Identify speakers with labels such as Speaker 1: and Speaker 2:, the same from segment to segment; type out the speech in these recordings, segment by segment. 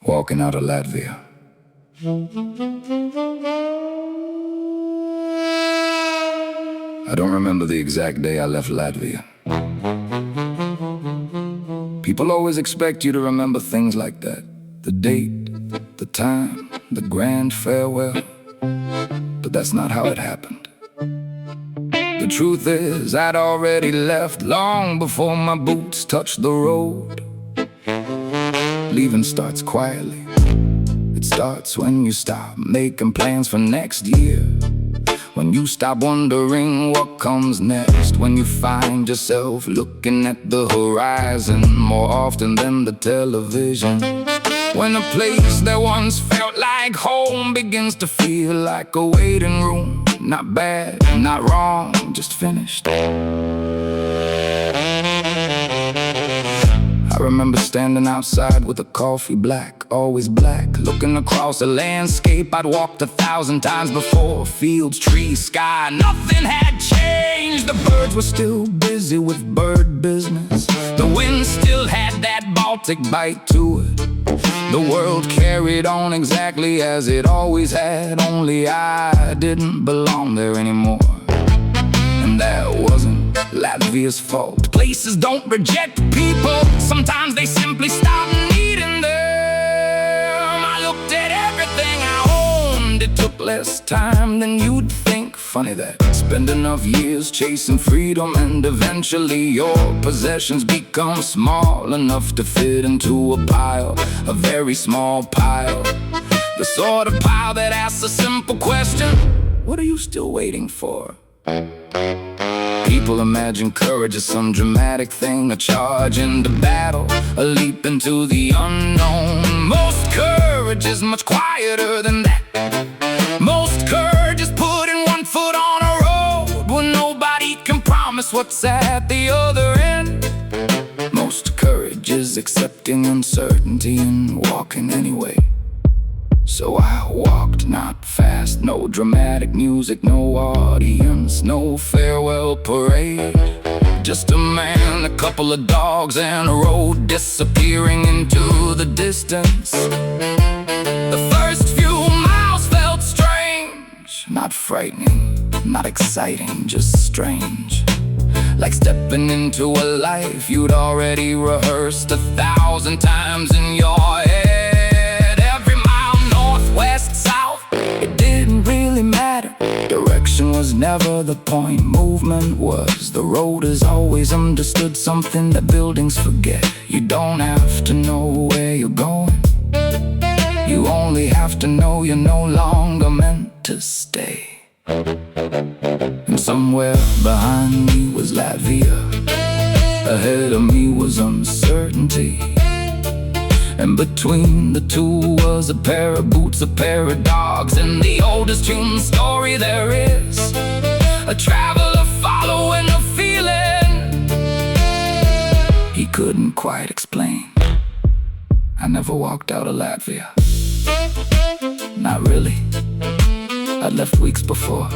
Speaker 1: walking out of Latvia. I don't remember the exact day I left Latvia. People always expect you to remember things like that. The date, the time, the grand farewell. But that's not how it happened. The truth is, I'd already left long before my boots touched the road. Leaving starts quietly. It starts when you stop making plans for next year. When you stop wondering what comes next. When you find yourself looking at the horizon more often than the television. When a place that once felt like home begins to feel like a waiting room. Not bad, not wrong, just finished. I remember standing outside with a coffee black, always black, looking across a landscape I'd walked 1,000 times before. Fields, trees, sky, nothing had changed. The birds were still busy with bird business. The wind still had that Baltic bite to it. The world carried on exactly as it always had, only I didn't belong there anymore. And that wasn't Latvia's fault. Places don't reject people, sometimes they simply stop needing them. I looked at everything I owned, it took less time than you'd think. Funny that spend enough years chasing freedom and eventually your possessions become small enough to fit into a pile, a very small pile. The sort of pile that asks a simple question: what are you still waiting for? People imagine courage as some dramatic thing, a charge into battle, a leap into the unknown. Most courage is much quieter than that. Most courage is putting one foot on a road where nobody can promise what's at the other end. Most courage is accepting uncertainty and walking anyway. So I walked, not fast, no dramatic music, no audience, no farewell parade. Just a man, a couple of dogs, and a road disappearing into the distance. The first few miles felt strange, not frightening, not exciting, just strange. Like stepping into a life you'd already rehearsed 1,000 times in your head. West, south, it didn't really matter. Direction was never the point, movement was. The road is always understood, something that buildings forget. You don't have to know where you're going, you only have to know you're no longer meant to stay. And somewhere behind me was Latvia, ahead of me was uncertainty. And between the two was a pair of boots, a pair of dogs, and the oldest human story there is, a traveler following a feeling he couldn't quite explain. I never walked out of Latvia, not really. I left weeks before.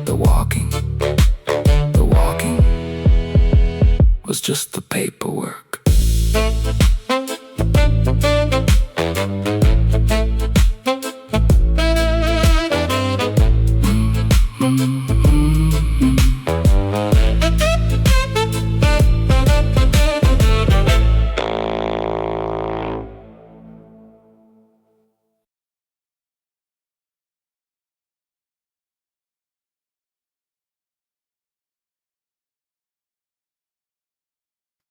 Speaker 1: The walking was just the paperwork.